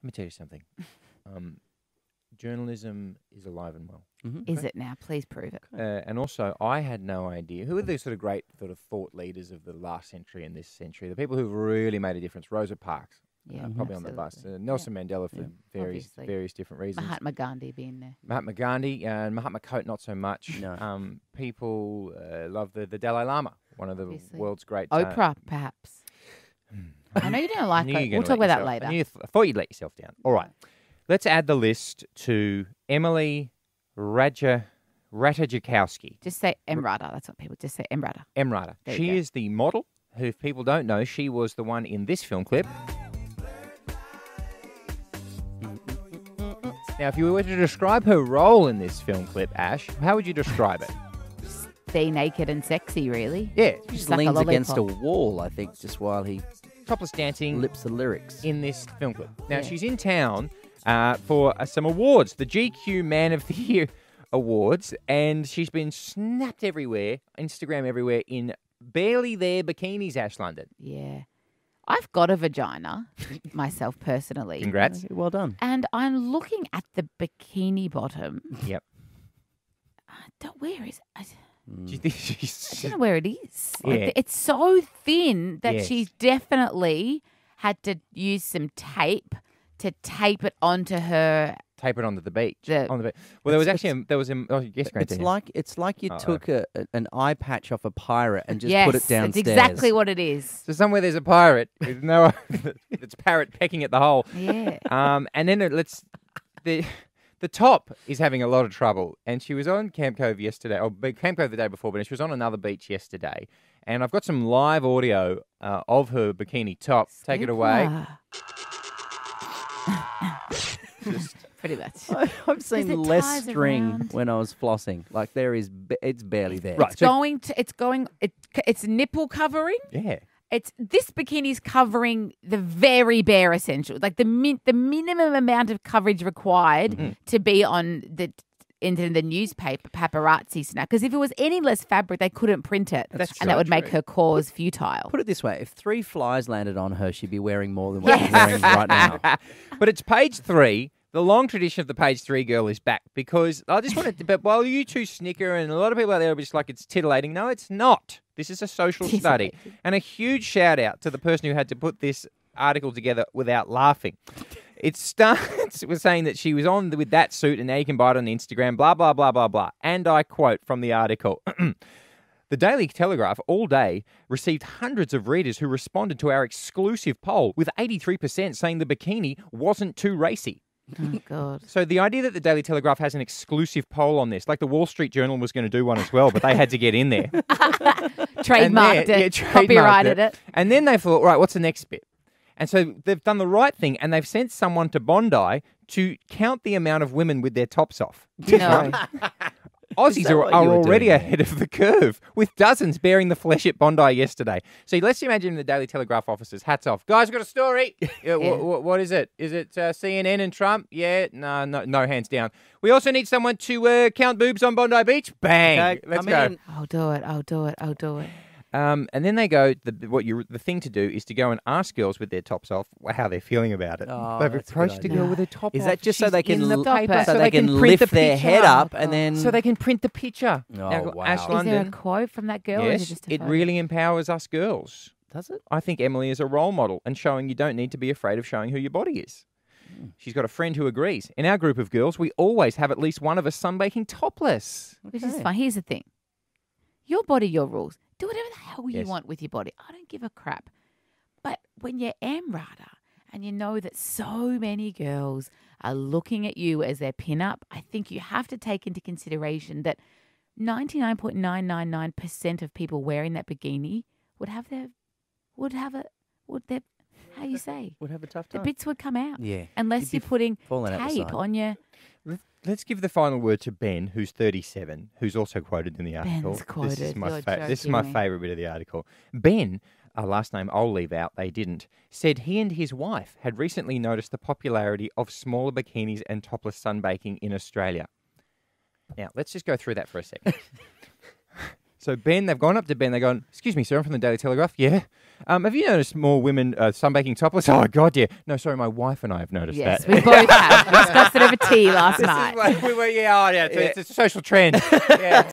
me tell you something. Journalism is alive and well. Is it now? Please prove it. And also, I had no idea. Who are the sort of great sort of thought leaders of the last century and this century? The people who've really made a difference. Rosa Parks, Yeah, probably on the bus. Nelson Mandela for various different reasons. Mahatma Gandhi being there. Mahatma Gandhi and Mahatma Kote, not so much. No. People love the Dalai Lama, one of the world's great... Oprah, perhaps. I know you don't like it. We'll talk about that later. I thought you'd let yourself down. All right. Let's add the list to Emily Ratajkowski. Just say Rata. That's what people just say. Rata. Rata. She is the model who, if people don't know, she was the one in this film clip. Now, if you were to describe her role in this film clip, Ash, how would you describe it? Be naked and sexy, really. Yeah. She just leans against a wall, I think, just while he topless dancing lips the lyrics in this film clip. Now, she's in town for some awards, the GQ Man of the Year Awards, and she's been snapped everywhere, Instagram everywhere, in barely there bikinis, Ash London. Yeah. I've got a vagina, myself personally. Congrats. Okay, well done. And I'm looking at the bikini bottom. Yep. Where is it? Do you think she's... I don't know where it is. Yeah. Like, it's so thin that she's definitely had to use some tape to tape it onto her. Tape it onto the beach. On the beach. Well, It's like you took an eye patch off a pirate and just yes, put it downstairs. That's exactly what it is. So somewhere there's a pirate with no, it's parrot pecking at the hole. Yeah. And then the top is having a lot of trouble, and she was on Camp Cove yesterday, or Camp Cove the day before, but she was on another beach yesterday. And I've got some live audio of her bikini top. Take it away. Pretty much. I've seen less string when I was flossing. Like it's barely there. Right. It's nipple covering. Yeah. This bikini's covering the very bare essentials, like the minimum amount of coverage required to be on the newspaper paparazzi snack. Because if it was any less fabric, they couldn't print it, that would make her cause futile. Put it this way: if 3 flies landed on her, she'd be wearing more than what she's wearing right now. But it's page 3. The long tradition of the page 3 girl is back, because I just wanted to, but while you two snicker and a lot of people out there are just like, it's titillating. No, it's not. This is a social study. And a huge shout out to the person who had to put this article together without laughing. It starts with saying that she was on with that suit and now you can buy it on Instagram, blah, blah, blah, blah, blah. And I quote from the article, "The Daily Telegraph all day received hundreds of readers who responded to our exclusive poll, with 83% saying the bikini wasn't too racy." Oh, God. So the idea that the Daily Telegraph has an exclusive poll on this, like the Wall Street Journal was going to do one as well, but they had to get in there. Trademarked it, copyrighted it. And then they thought, right, what's the next bit? And so they've done the right thing, and they've sent someone to Bondi to count the amount of women with their tops off. No. Aussies are already ahead of the curve, with dozens bearing the flesh at Bondi yesterday. So let's imagine the Daily Telegraph officers, hats off. Guys, we've got a story. What is it? Is it CNN and Trump? Yeah, no, hands down. We also need someone to count boobs on Bondi Beach. Bang. Okay, let's go. I'll do it. And then they go, the thing to do is to go and ask girls with their tops off how they're feeling about it. Oh, They've approached a girl with her top off. Is that just so they can print lift their head up and then... So they can print the picture. Oh, now, wow. Ash London, is there a quote from that girl? Yes, or is it just a photo? really empowers us girls. Does it? I think Emily is a role model and showing you don't need to be afraid of showing who your body is. She's got a friend who agrees. In our group of girls, we always have at least one of us sunbaking topless. Which is fine. Here's the thing. Your body, your rules. Do whatever the hell you want with your body. I don't give a crap. But when you're Rata and you know that so many girls are looking at you as their pin-up, I think you have to take into consideration that 99.999% of people wearing that bikini would have a tough time. The bits would come out. Yeah. Unless you're putting tape on your... Let's give the final word to Ben, who's 37, who's also quoted in the article. Ben's quoted. This is my favourite bit of the article. Ben, last name I'll leave out, they didn't, said he and his wife had recently noticed the popularity of smaller bikinis and topless sunbaking in Australia. Now, let's just go through that for a second. So Ben, they've gone up to Ben, they're going, "Excuse me, sir, I'm from the Daily Telegraph." "Yeah." Have you noticed more women sunbaking topless? Oh, God, yeah. No, sorry, my wife and I have noticed Yes, that. we both have. We discussed it over tea last night. This is what we were, it's a social trend. Yeah.